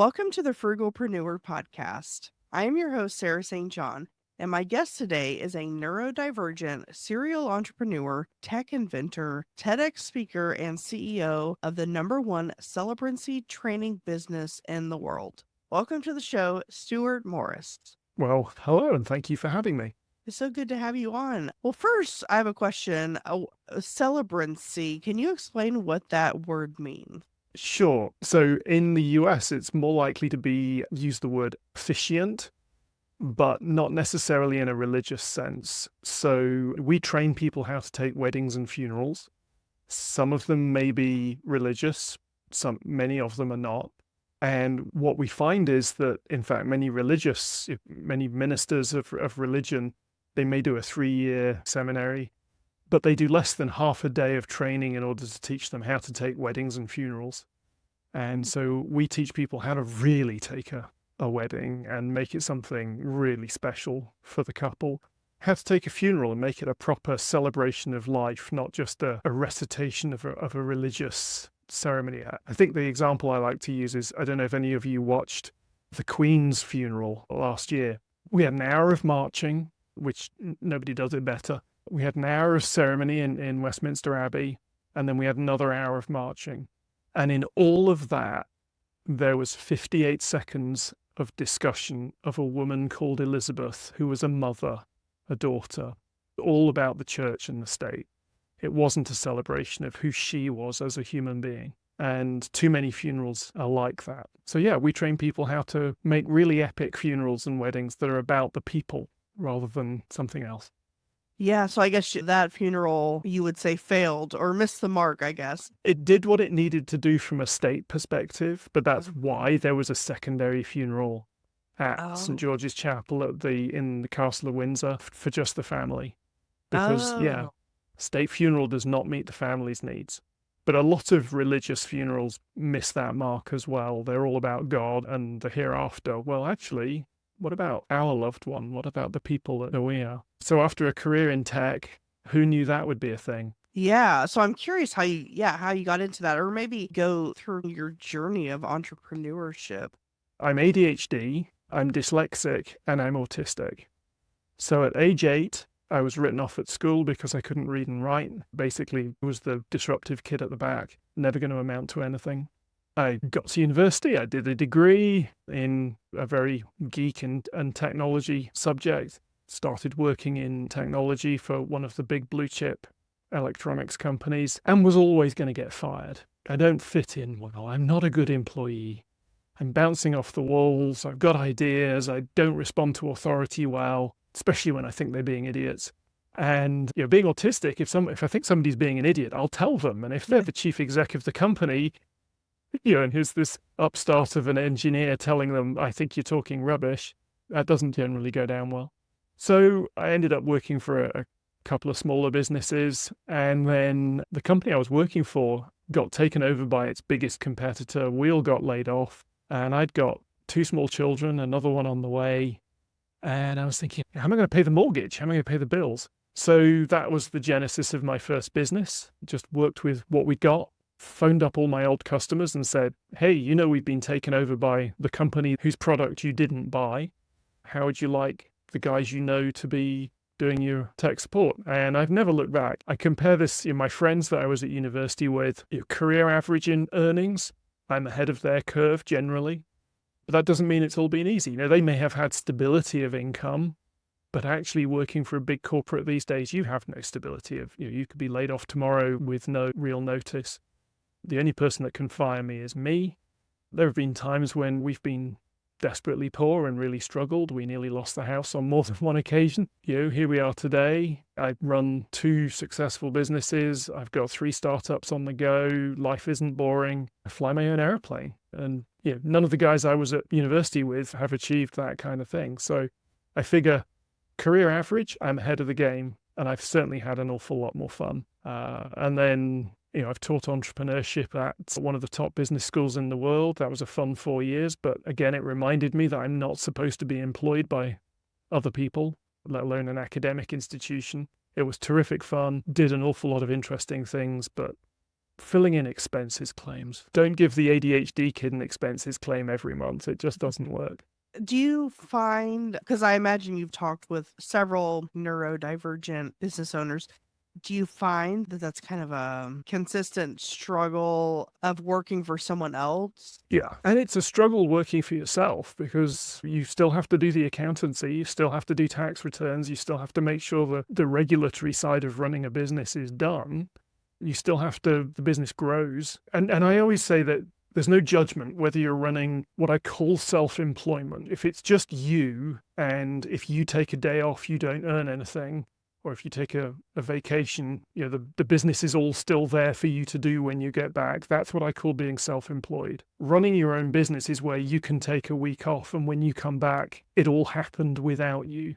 Welcome to the Frugalpreneur podcast. I am your host, Sarah St. John, and my guest today is a neurodivergent serial entrepreneur, tech inventor, TEDx speaker, and CEO of the #1 celebrancy training business in the world. Welcome to the show, Stuart Morris. Well, hello, and thank you for having me. It's so good to have you on. Well, first, I have a question. Celebrancy, can you explain what that word means? Sure. So in the US, it's more likely to use the word officiant, but not necessarily in a religious sense. So we train people how to take weddings and funerals. Some of them may be religious, many of them are not. And what we find is that, in fact, many ministers of religion, they may do a 3-year seminary, but they do less than half a day of training in order to teach them how to take weddings and funerals. And so we teach people how to really take a wedding and make it something really special for the couple. How to take a funeral and make it a proper celebration of life, not just a recitation of a religious ceremony. I think the example I like to use is, I don't know if any of you watched the Queen's funeral last year. We had an hour of marching, which nobody does it better. We had an hour of ceremony in Westminster Abbey, and then we had another hour of marching. And in all of that, there was 58 seconds of discussion of a woman called Elizabeth, who was a mother, a daughter, all about the church and the state. It wasn't a celebration of who she was as a human being. And too many funerals are like that. So yeah, we train people how to make really epic funerals and weddings that are about the people rather than something else. Yeah, so I guess that funeral, you would say, failed or missed the mark, I guess. It did what it needed to do from a state perspective, but that's why there was a secondary funeral at St. Oh. George's Chapel in the Castle of Windsor for just the family. Because, yeah, Oh. state funeral does not meet the family's needs. But a lot of religious funerals miss that mark as well. They're all about God and the hereafter. Well, actually, what about our loved one? What about the people that we are? So after a career in tech, who knew that would be a thing? Yeah, so I'm curious how you got into that, or maybe go through your journey of entrepreneurship. I'm ADHD, I'm dyslexic, and I'm autistic. So at age 8, I was written off at school because I couldn't read and write. Basically, was the disruptive kid at the back, never going to amount to anything. I got to university, I did a degree in a very geek and technology subject, started working in technology for one of the big blue chip electronics companies, and was always going to get fired. I don't fit in well, I'm not a good employee. I'm bouncing off the walls, I've got ideas, I don't respond to authority well, especially when I think they're being idiots. And being autistic, if I think somebody's being an idiot, I'll tell them. And if they're the chief exec of the company, and here's this upstart of an engineer telling them, I think you're talking rubbish, that doesn't generally go down well. So I ended up working for a couple of smaller businesses, and then the company I was working for got taken over by its biggest competitor. We all got laid off, and I'd got 2 small children, another one on the way, and I was thinking, how am I going to pay the mortgage? How am I going to pay the bills? So that was the genesis of my first business. Just worked with what we got, phoned up all my old customers and said, hey, we've been taken over by the company whose product you didn't buy. How would you like the guys to be doing your tech support? And I've never looked back. I compare this in my friends that I was at university with, career average in earnings. I'm ahead of their curve generally. But that doesn't mean it's all been easy. They may have had stability of income, but actually working for a big corporate these days, you have no stability of, you could be laid off tomorrow with no real notice. The only person that can fire me is me. There have been times when we've been desperately poor and really struggled. We nearly lost the house on more than one occasion. Here we are today. I run 2 successful businesses. I've got 3 startups on the go. Life isn't boring. I fly my own airplane. And none of the guys I was at university with have achieved that kind of thing. So I figure career average, I'm ahead of the game, and I've certainly had an awful lot more fun. And then I've taught entrepreneurship at one of the top business schools in the world. That was a fun 4 years, but again, it reminded me that I'm not supposed to be employed by other people, let alone an academic institution. It was terrific fun, did an awful lot of interesting things, but filling in expenses claims. Don't give the ADHD kid an expenses claim every month. It just doesn't work. Do you find, because I imagine you've talked with several neurodivergent business owners, do you find that that's kind of a consistent struggle of working for someone else? Yeah. And it's a struggle working for yourself because you still have to do the accountancy, you still have to do tax returns, you still have to make sure that the regulatory side of running a business is done. You still have to, the business grows. And I always say that there's no judgment whether you're running what I call self-employment. If it's just you, and if you take a day off, you don't earn anything, or if you take a vacation, the business is all still there for you to do when you get back. That's what I call being self-employed. Running your own business is where you can take a week off, and when you come back, it all happened without you.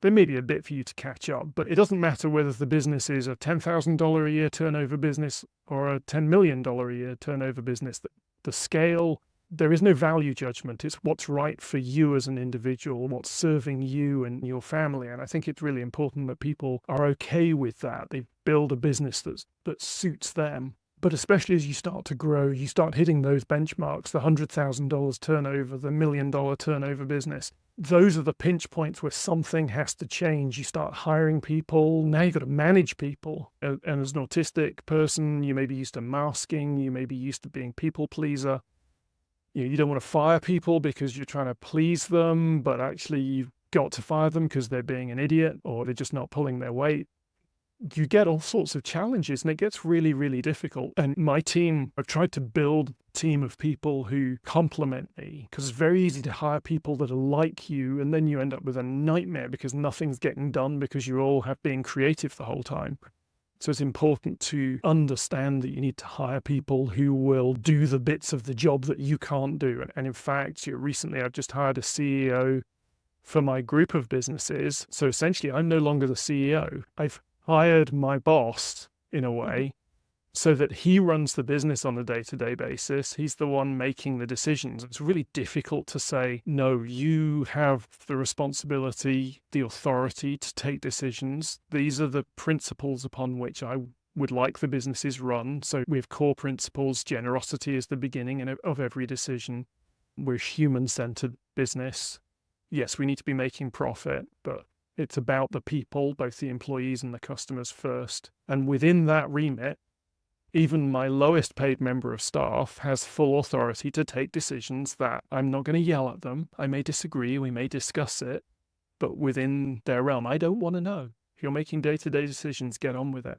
There may be a bit for you to catch up, but it doesn't matter whether the business is a $10,000 a year turnover business or a $10 million a year turnover business. The scale, there is no value judgment. It's what's right for you as an individual, what's serving you and your family. And I think it's really important that people are okay with that. They build a business that suits them. But especially as you start to grow, you start hitting those benchmarks, the $100,000 turnover, the $1 million turnover business. Those are the pinch points where something has to change. You start hiring people. Now you've got to manage people. And as an autistic person, you may be used to masking. You may be used to being people pleaser. You don't want to fire people because you're trying to please them, but actually you've got to fire them because they're being an idiot or they're just not pulling their weight. You get all sorts of challenges and it gets really, really difficult. And my team, I've tried to build a team of people who complement me because it's very easy to hire people that are like you and then you end up with a nightmare because nothing's getting done because you all have been creative the whole time. So it's important to understand that you need to hire people who will do the bits of the job that you can't do. And in fact, recently I've just hired a CEO for my group of businesses. So essentially, I'm no longer the CEO. I've hired my boss in a way so that he runs the business on a day-to-day basis. He's the one making the decisions. It's really difficult to say, no, you have the responsibility, the authority to take decisions. These are the principles upon which I would like the businesses run. So we have core principles. Generosity is the beginning of every decision. We're a human-centered business. Yes, we need to be making profit, but it's about the people, both the employees and the customers first. And within that remit, even my lowest paid member of staff has full authority to take decisions that I'm not going to yell at them. I may disagree, we may discuss it, but within their realm, I don't want to know. If you're making day-to-day decisions, get on with it.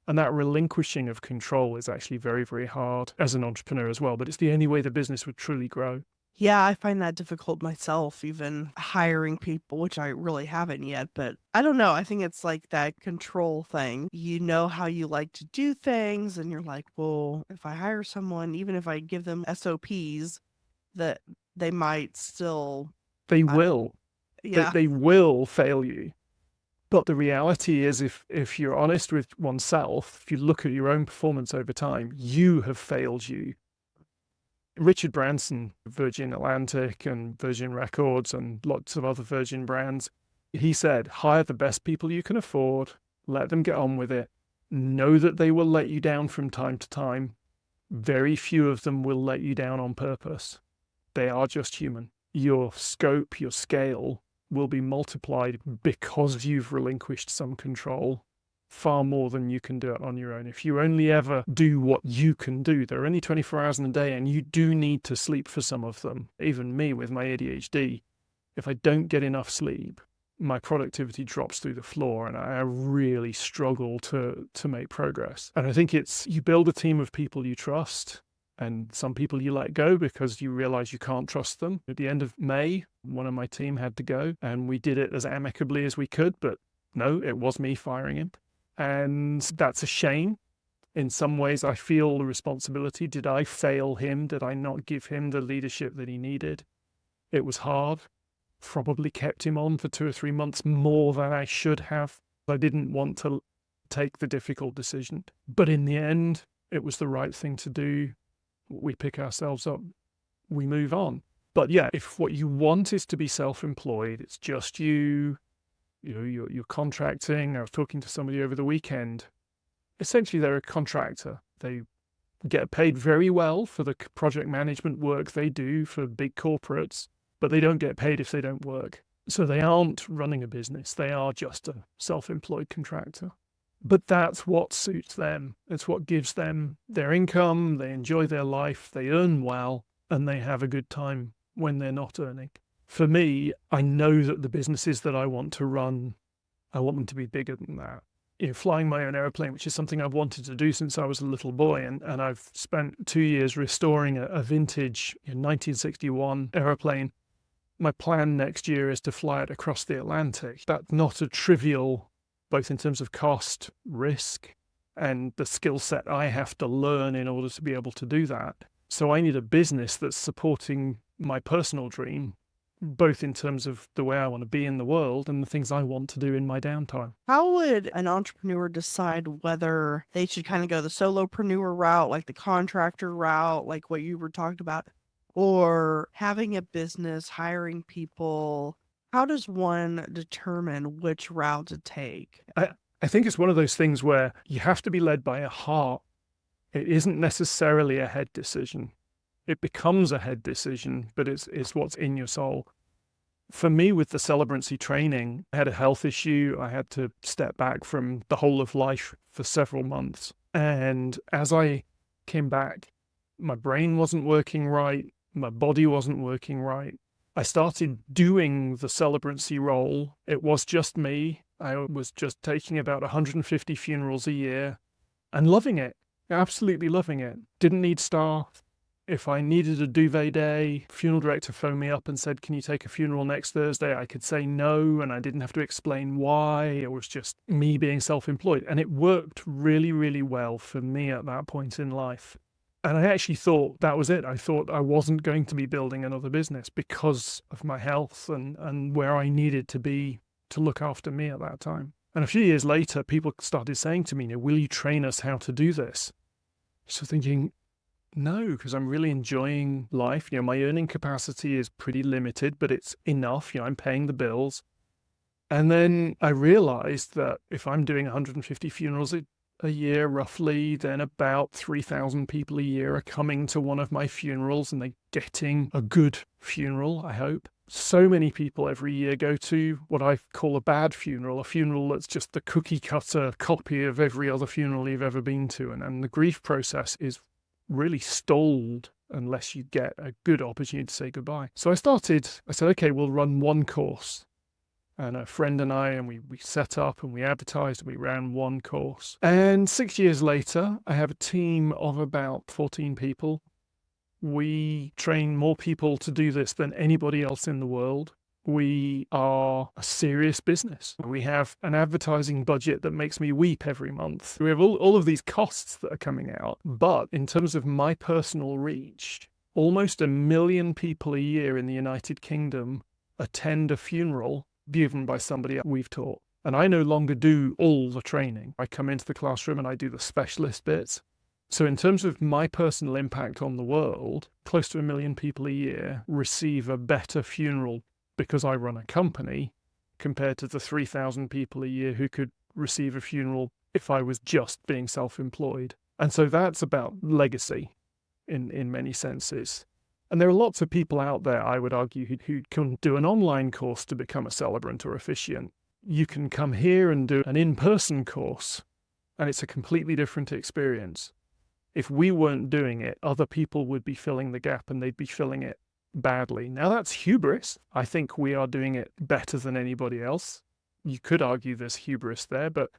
And that relinquishing of control is actually very, very hard as an entrepreneur as well, but it's the only way the business would truly grow. Yeah, I find that difficult myself, even hiring people, which I really haven't yet. But I don't know. I think it's like that control thing. You know how you like to do things, and you're like, well, if I hire someone, even if I give them SOPs, that they might still. They will. Yeah. They will fail you. But the reality is, if you're honest with oneself, if you look at your own performance over time, you have failed you. Richard Branson, Virgin Atlantic and Virgin Records and lots of other Virgin brands, he said, hire the best people you can afford, let them get on with it, know that they will let you down from time to time. Very few of them will let you down on purpose. They are just human. Your scope, your scale will be multiplied because you've relinquished some control. Far more than you can do it on your own. If you only ever do what you can do, there are only 24 hours in a day and you do need to sleep for some of them. Even me with my ADHD, if I don't get enough sleep, my productivity drops through the floor and I really struggle to make progress. And I think it's, you build a team of people you trust and some people you let go because you realize you can't trust them. At the end of May, one of my team had to go and we did it as amicably as we could, but no, it was me firing him. And that's a shame. In some ways, I feel the responsibility. Did I fail him? Did I not give him the leadership that he needed? It was hard. Probably kept him on for 2 or 3 months more than I should have. I didn't want to take the difficult decision. But in the end, it was the right thing to do. We pick ourselves up. We move on. But yeah, if what you want is to be self-employed, it's just you. You're contracting. I was talking to somebody over the weekend. Essentially, they're a contractor. They get paid very well for the project management work they do for big corporates, but they don't get paid if they don't work. So they aren't running a business. They are just a self-employed contractor. But that's what suits them. It's what gives them their income. They enjoy their life. They earn well, and they have a good time when they're not earning. For me, I know that the businesses that I want to run, I want them to be bigger than that. Flying my own airplane, which is something I've wanted to do since I was a little boy, and I've spent 2 years restoring a vintage 1961 airplane. My plan next year is to fly it across the Atlantic. That's not a trivial, both in terms of cost, risk, and the skill set I have to learn in order to be able to do that. So I need a business that's supporting my personal dream, both in terms of the way I want to be in the world and the things I want to do in my downtime. How would an entrepreneur decide whether they should kind of go the solopreneur route, like the contractor route, like what you were talking about, or having a business, hiring people? How does one determine which route to take? I think it's one of those things where you have to be led by a heart. It isn't necessarily a head decision. It becomes a head decision, but it's what's in your soul. For me, with the celebrancy training, I had a health issue. I had to step back from the whole of life for several months. And as I came back, my brain wasn't working right. My body wasn't working right. I started doing the celebrancy role. It was just me. I was just taking about 150 funerals a year and loving it, absolutely loving it. Didn't need staff. If I needed a duvet day, funeral director phoned me up and said, "Can you take a funeral next Thursday?" I could say no, and I didn't have to explain why. It was just me being self-employed. And it worked really, really well for me at that point in life. And I actually thought that was it. I thought I wasn't going to be building another business because of my health and where I needed to be to look after me at that time. And a few years later, people started saying to me, "Will you train us how to do this?" So thinking, no, because I'm really enjoying life. My earning capacity is pretty limited, but it's enough. I'm paying the bills. And then I realized that if I'm doing 150 funerals a year roughly, then about 3,000 people a year are coming to one of my funerals, and they're getting a good funeral, I hope. So many people every year go to what I call a bad funeral, a funeral that's just the cookie cutter copy of every other funeral you've ever been to. And the grief process is really stalled unless you get a good opportunity to say goodbye. So I said, okay, we'll run one course. And a friend and we set up and we advertised and we ran one course. And 6 years later, I have a team of about 14 people. We train more people to do this than anybody else in the world. We are a serious business. We have an advertising budget that makes me weep every month. We have all of these costs that are coming out. But in terms of my personal reach, almost 1 million people a year in the United Kingdom attend a funeral given by somebody we've taught. And I no longer do all the training. I come into the classroom and I do the specialist bits. So in terms of my personal impact on the world, close to 1 million people a year receive a better funeral because I run a company, compared to the 3,000 people a year who could receive a funeral if I was just being self-employed. And so that's about legacy in many senses. And there are lots of people out there, I would argue, who can do an online course to become a celebrant or officiant. You can come here and do an in-person course, and it's a completely different experience. If we weren't doing it, other people would be filling the gap, and they'd be filling it badly. Now that's hubris. I think we are doing it better than anybody else. You could argue there's hubris there, but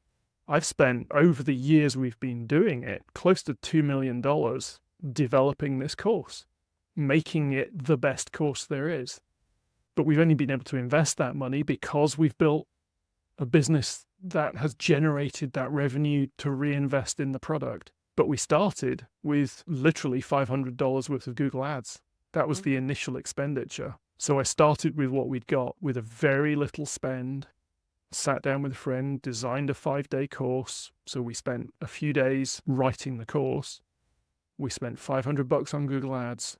I've spent, over the years we've been doing it, close to $2 million developing this course, making it the best course there is. But we've only been able to invest that money because we've built a business that has generated that revenue to reinvest in the product. But we started with literally $500 worth of Google Ads. That was the initial expenditure. So I started with what we'd got, with a very little spend, sat down with a friend, designed a 5-day course. So we spent a few days writing the course. We spent $500 on Google Ads,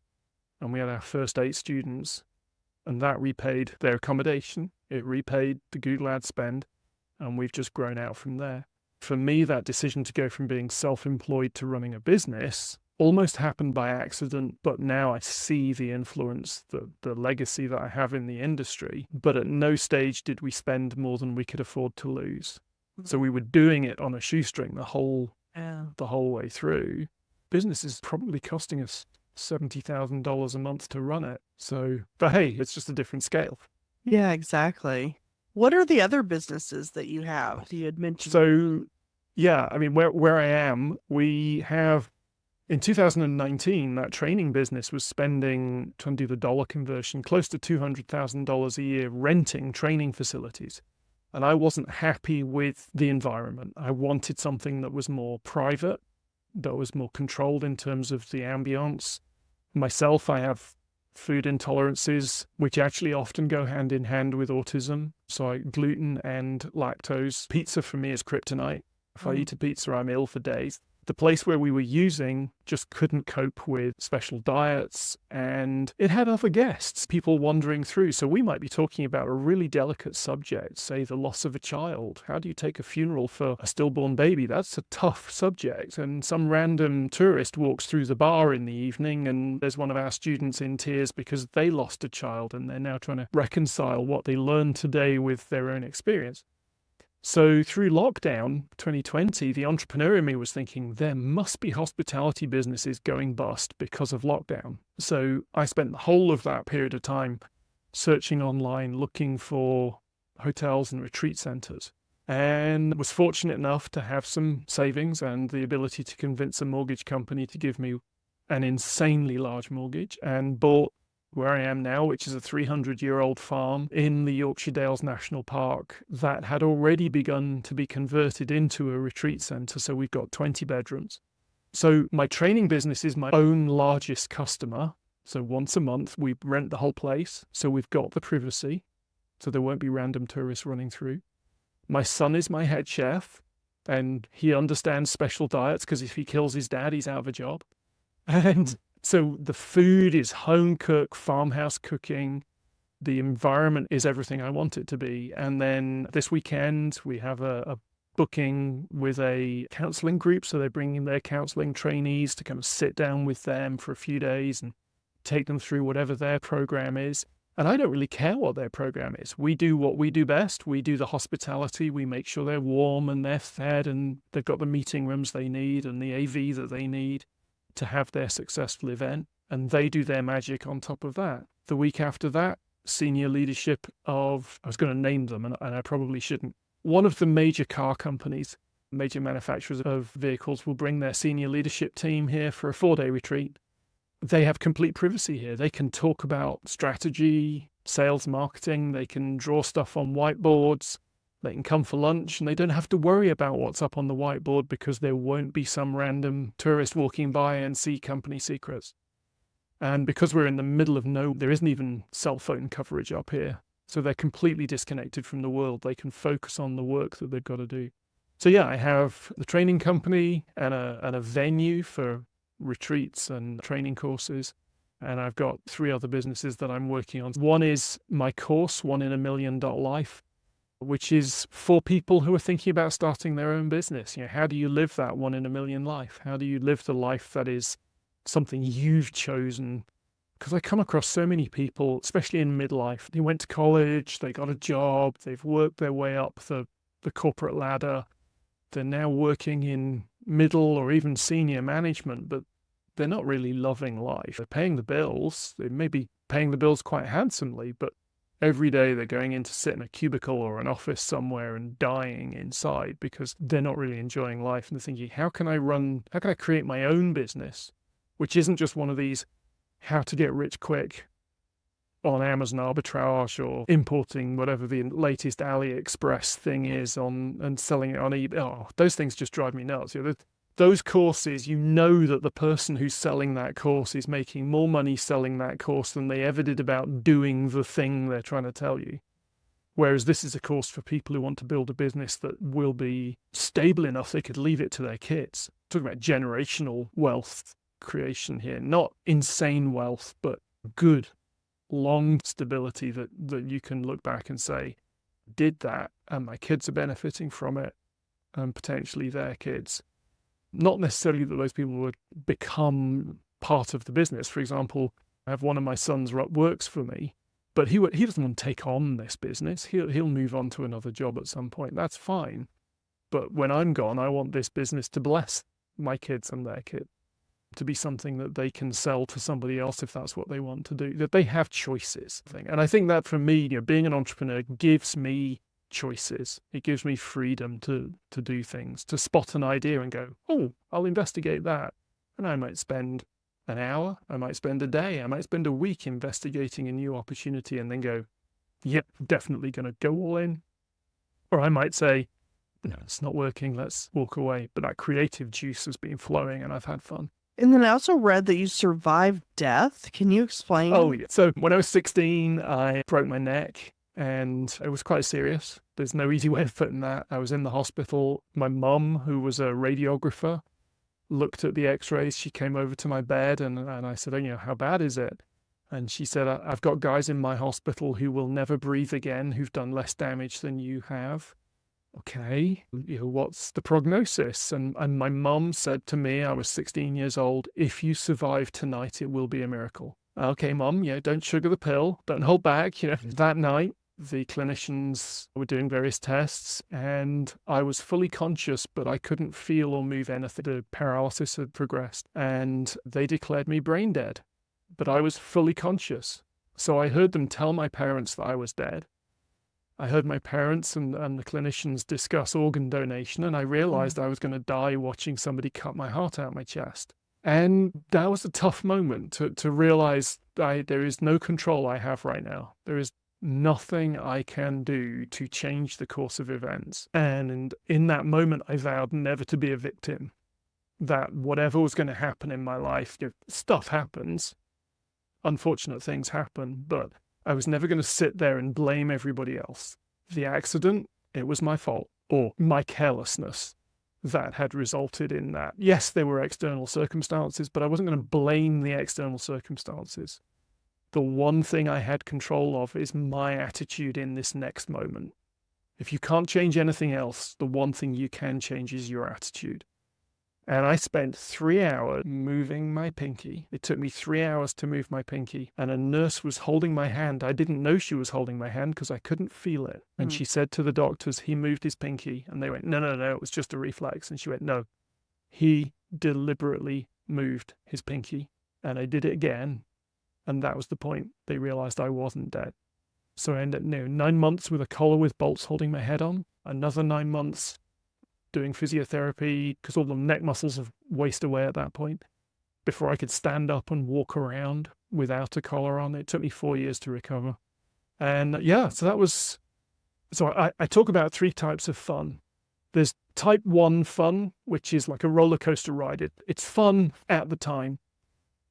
and we had our first 8 students, and that repaid their accommodation. It repaid the Google Ads spend, and we've just grown out from there. For me, that decision to go from being self-employed to running a business almost happened by accident, but now I see the influence, the legacy that I have in the industry. But at no stage did we spend more than we could afford to lose. So we were doing it on a shoestring the whole way through. Business is probably costing us $70,000 a month to run it. So, but hey, it's just a different scale. Yeah, exactly. What are the other businesses that you have? You had mentioned. So, yeah, I mean, where I am, we have, in 2019, that training business was spending, trying to do the dollar conversion, close to $200,000 a year renting training facilities. And I wasn't happy with the environment. I wanted something that was more private, that was more controlled in terms of the ambience. Myself, I have food intolerances, which actually often go hand in hand with autism. So gluten and lactose. Pizza for me is kryptonite. If I eat a pizza, I'm ill for days. The place where we were using just couldn't cope with special diets, and it had other guests, people wandering through. So we might be talking about a really delicate subject, say the loss of a child. How do you take a funeral for a stillborn baby? That's a tough subject. And some random tourist walks through the bar in the evening, and there's one of our students in tears because they lost a child, and they're now trying to reconcile what they learned today with their own experience. So through lockdown 2020, the entrepreneur in me was thinking there must be hospitality businesses going bust because of lockdown. So I spent the whole of that period of time searching online, looking for hotels and retreat centers, and was fortunate enough to have some savings and the ability to convince a mortgage company to give me an insanely large mortgage, and bought where I am now, which is a 300-year-old farm in the Yorkshire Dales National Park that had already begun to be converted into a retreat centre. So we've got 20 bedrooms. So my training business is my own largest customer. So once a month, we rent the whole place. So we've got the privacy. So there won't be random tourists running through. My son is my head chef, and he understands special diets because if he kills his dad, he's out of a job. And so the food is home cooked, farmhouse cooking. The environment is everything I want it to be. And then this weekend, we have a booking with a counseling group. So they're bringing their counseling trainees to kind of sit down with them for a few days and take them through whatever their program is. And I don't really care what their program is. We do what we do best. We do the hospitality. We make sure they're warm and they're fed and they've got the meeting rooms they need and the AV that they need to have their successful event, and they do their magic on top of that. The week after that, senior leadership of, I was going to name them, and I probably shouldn't. One of the major car companies, major manufacturers of vehicles, will bring their senior leadership team here for a 4-day retreat. They have complete privacy here. They can talk about strategy, sales, marketing. They can draw stuff on whiteboards. They can come for lunch, and they don't have to worry about what's up on the whiteboard because there won't be some random tourist walking by and see company secrets. And because we're in the middle of nowhere, there isn't even cell phone coverage up here. So they're completely disconnected from the world. They can focus on the work that they've got to do. So yeah, I have the training company and a venue for retreats and training courses. And I've got 3 other businesses that I'm working on. One is my course, 1 in a Million Life, which is for people who are thinking about starting their own business. You know, how do you live that 1 in a million life? How do you live the life that is something you've chosen? Because I come across so many people, especially in midlife, they went to college, they got a job, they've worked their way up the corporate ladder. They're now working in middle or even senior management, but they're not really loving life. They're paying the bills. They may be paying the bills quite handsomely, but every day they're going in to sit in a cubicle or an office somewhere and dying inside because they're not really enjoying life. And they're thinking, how can I create my own business, which isn't just one of these how to get rich quick on Amazon arbitrage or importing whatever the latest AliExpress thing is and selling it on eBay. Oh, those things just drive me nuts. You know, those courses, you know that the person who's selling that course is making more money selling that course than they ever did about doing the thing they're trying to tell you. Whereas this is a course for people who want to build a business that will be stable enough they could leave it to their kids. Talking about generational wealth creation here, not insane wealth, but good, long stability that you can look back and say, did that, and my kids are benefiting from it, and potentially their kids. Not necessarily that those people would become part of the business. For example, I have one of my sons works for me, but he doesn't want to take on this business. He'll move on to another job at some point. That's fine. But when I'm gone, I want this business to bless my kids and their kids, to be something that they can sell to somebody else if that's what they want to do, that they have choices. And I think that for me, being an entrepreneur gives me choices. It gives me freedom to do things, to spot an idea and go, oh, I'll investigate that. And I might spend an hour, I might spend a day, I might spend a week investigating a new opportunity and then go, yep, definitely going to go all in. Or I might say, no, it's not working, let's walk away. But that creative juice has been flowing and I've had fun. And then I also read that you survived death. Can you explain? Oh, yeah. So when I was 16, I broke my neck and it was quite serious. There's no easy way of putting that. I was in the hospital. My mum, who was a radiographer, looked at the x-rays. She came over to my bed and I said, how bad is it? And she said, I've got guys in my hospital who will never breathe again, who've done less damage than you have. Okay, what's the prognosis? And my mum said to me, I was 16 years old, if you survive tonight, it will be a miracle. Okay, Mum, don't sugar the pill, don't hold back. That night, the clinicians were doing various tests and I was fully conscious, but I couldn't feel or move anything. The paralysis had progressed and they declared me brain dead, but I was fully conscious. So I heard them tell my parents that I was dead. I heard my parents and the clinicians discuss organ donation, and I realized I was going to die watching somebody cut my heart out my chest. And that was a tough moment to realize there is no control I have right now. There is nothing I can do to change the course of events. And in that moment, I vowed never to be a victim, that whatever was going to happen in my life, stuff happens, unfortunate things happen, but I was never going to sit there and blame everybody else. The accident, it was my fault, or my carelessness that had resulted in that. Yes, there were external circumstances, but I wasn't going to blame the external circumstances. The one thing I had control of is my attitude in this next moment. If you can't change anything else, the one thing you can change is your attitude. And I spent 3 hours moving my pinky. It took me 3 hours to move my pinky. And a nurse was holding my hand. I didn't know she was holding my hand because I couldn't feel it. And she said to the doctors, he moved his pinky. And they went, no, it was just a reflex. And she went, no, he deliberately moved his pinky. And I did it again. And that was the point. They realized I wasn't dead. So I ended up 9 months with a collar with bolts holding my head on. Another 9 months doing physiotherapy because all the neck muscles have wasted away at that point before I could stand up and walk around without a collar on. It took me 4 years to recover. And I talk about 3 types of fun. There's type 1 fun, which is like a roller coaster ride. It's fun at the time.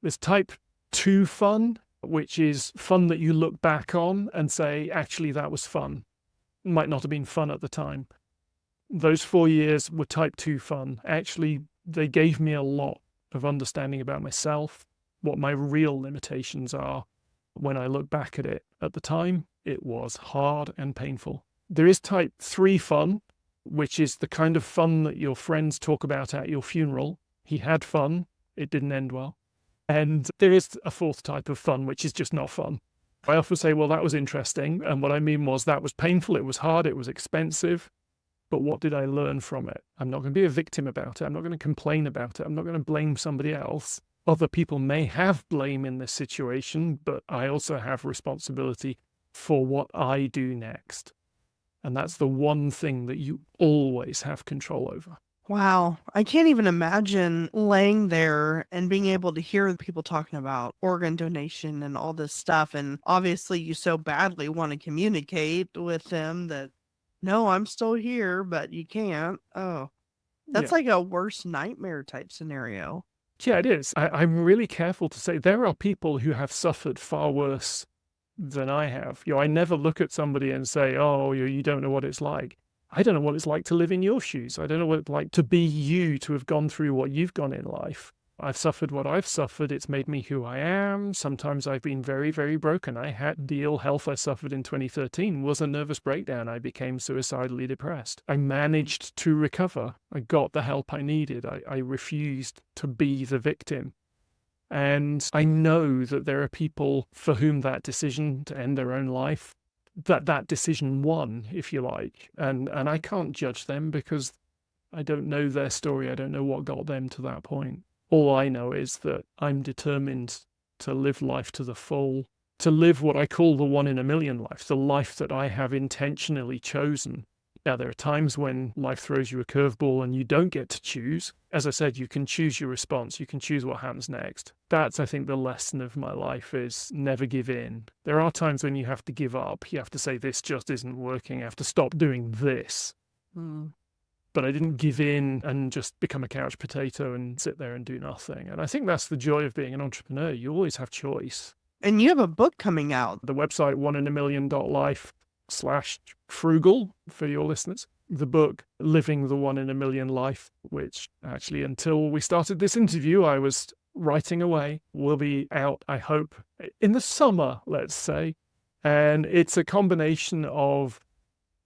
There's type 2 fun, which is fun that you look back on and say, actually, that was fun. It might not have been fun at the time. Those 4 years were type 2 fun. Actually, they gave me a lot of understanding about myself, what my real limitations are. When I look back at it, at the time, it was hard and painful. There is type 3 fun, which is the kind of fun that your friends talk about at your funeral. He had fun. It didn't end well. And there is a 4th type of fun, which is just not fun. I often say, well, that was interesting. And what I mean was that was painful. It was hard. It was expensive. But what did I learn from it? I'm not going to be a victim about it. I'm not going to complain about it. I'm not going to blame somebody else. Other people may have blame in this situation, but I also have responsibility for what I do next. And that's the one thing that you always have control over. Wow. I can't even imagine laying there and being able to hear people talking about organ donation and all this stuff. And obviously you so badly want to communicate with them that, no, I'm still here, but you can't. Oh, that's like a worst nightmare type scenario. Yeah, it is. I'm really careful to say there are people who have suffered far worse than I have. I never look at somebody and say, oh, you don't know what it's like. I don't know what it's like to live in your shoes. I don't know what it's like to be you, to have gone through what you've gone in life. I've suffered what I've suffered. It's made me who I am. Sometimes I've been very, very broken. I had the ill health I suffered in 2013 was a nervous breakdown. I became suicidally depressed. I managed to recover. I got the help I needed. I refused to be the victim. And I know that there are people for whom that decision to end their own life, that decision won, if you like. And I can't judge them because I don't know their story. I don't know what got them to that point. All I know is that I'm determined to live life to the full, to live what I call the 1 in a million life, the life that I have intentionally chosen. Now, there are times when life throws you a curveball and you don't get to choose. As I said, you can choose your response. You can choose what happens next. That's, I think, the lesson of my life is never give in. There are times when you have to give up. You have to say, this just isn't working. I have to stop doing this. But I didn't give in and just become a couch potato and sit there and do nothing. And I think that's the joy of being an entrepreneur. You always have choice. And you have a book coming out. The website 1inamillion.life/frugal for your listeners. The book Living the 1 in a Million Life, which actually until we started this interview, I was writing away, will be out, I hope, in the summer, let's say. And it's a combination of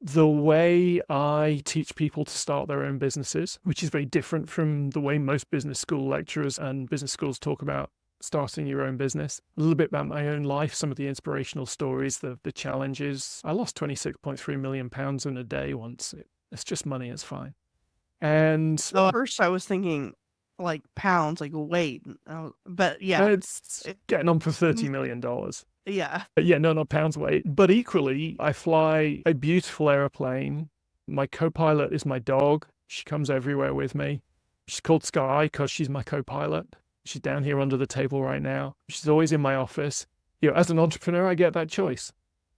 the way I teach people to start their own businesses, which is very different from the way most business school lecturers and business schools talk about starting your own business. A little bit about my own life, some of the inspirational stories, the challenges. I lost £26.3 million in a day once. It's just money, it's fine. And so at first I was thinking like pounds, like weight. But yeah. It's getting on for $30 million. Yeah. Yeah, no, not pounds weight. But equally, I fly a beautiful airplane. My co-pilot is my dog. She comes everywhere with me. She's called Sky because she's my co-pilot. She's down here under the table right now. She's always in my office. As an entrepreneur, I get that choice.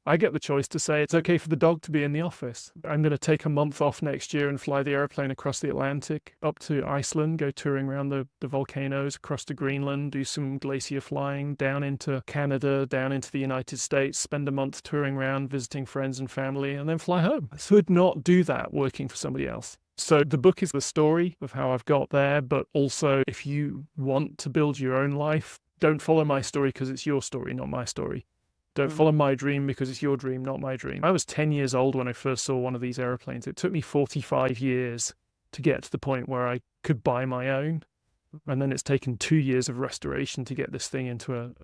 I get the choice to say it's okay for the dog to be in the office. I'm going to take a month off next year and fly the airplane across the Atlantic, up to Iceland, go touring around the volcanoes, across to Greenland, do some glacier flying, down into Canada, down into the United States, spend a month touring around, visiting friends and family, and then fly home. I could not do that working for somebody else. So the book is the story of how I've got there, but also if you want to build your own life, don't follow my story because it's your story, not my story. Don't follow my dream because it's your dream, not my dream. I was 10 years old when I first saw one of these airplanes. It took me 45 years to get to the point where I could buy my own. And then it's taken 2 years of restoration to get this thing into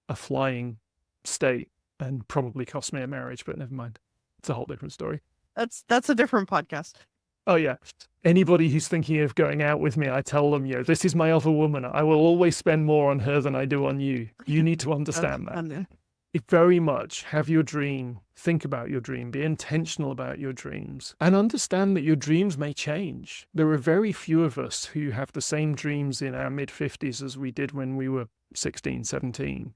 a flying state and probably cost me a marriage, but never mind. It's a whole different story. That's a different podcast. Oh, yeah. Anybody who's thinking of going out with me, I tell them, this is my other woman. I will always spend more on her than I do on you. You need to understand that. Very much have your dream, think about your dream, be intentional about your dreams, and understand that your dreams may change. There are very few of us who have the same dreams in our mid-50s as we did when we were 16, 17.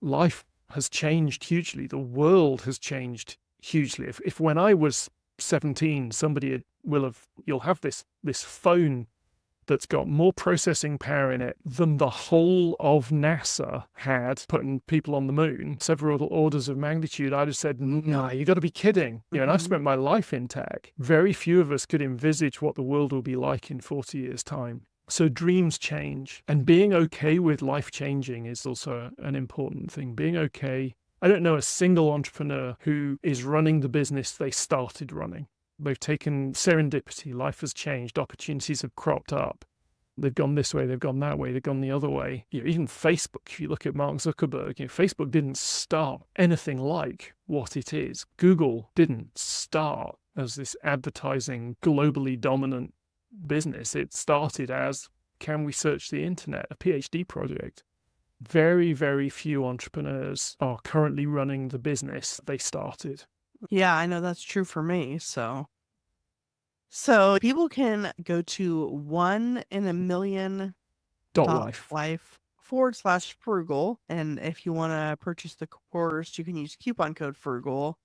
Life has changed hugely. The world has changed hugely. If when I was 17, you'll have this phone that's got more processing power in it than the whole of NASA had, putting people on the moon, several orders of magnitude, I'd have said, no, you got to be kidding. And I've spent my life in tech. Very few of us could envisage what the world will be like in 40 years' time. So dreams change. And being okay with life changing is also an important thing. Being okay. I don't know a single entrepreneur who is running the business they started running. They've taken serendipity, life has changed, opportunities have cropped up. They've gone this way, they've gone that way, they've gone the other way. Even Facebook, if you look at Mark Zuckerberg, Facebook didn't start anything like what it is. Google didn't start as this advertising, globally dominant business. It started as, can we search the internet, a PhD project. Very, very few entrepreneurs are currently running the business they started. Yeah, I know that's true for me. So people can go to 1inamillion.life/frugal. And if you want to purchase the course, you can use coupon code frugal.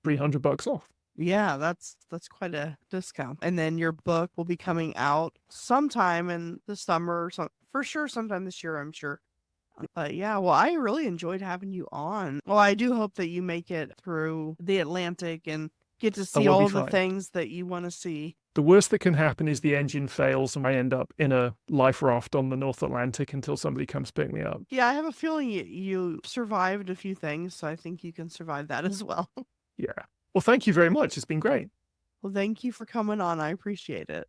$300 off. Yeah, that's quite a discount. And then your book will be coming out sometime in the summer, for sure, sometime this year, I'm sure. But yeah, well, I really enjoyed having you on. Well, I do hope that you make it through the Atlantic and get to see all the things that you want to see. The worst that can happen is the engine fails and I end up in a life raft on the North Atlantic until somebody comes pick me up. Yeah, I have a feeling you survived a few things, so I think you can survive that as well. Yeah. Well, thank you very much. It's been great. Well, thank you for coming on. I appreciate it.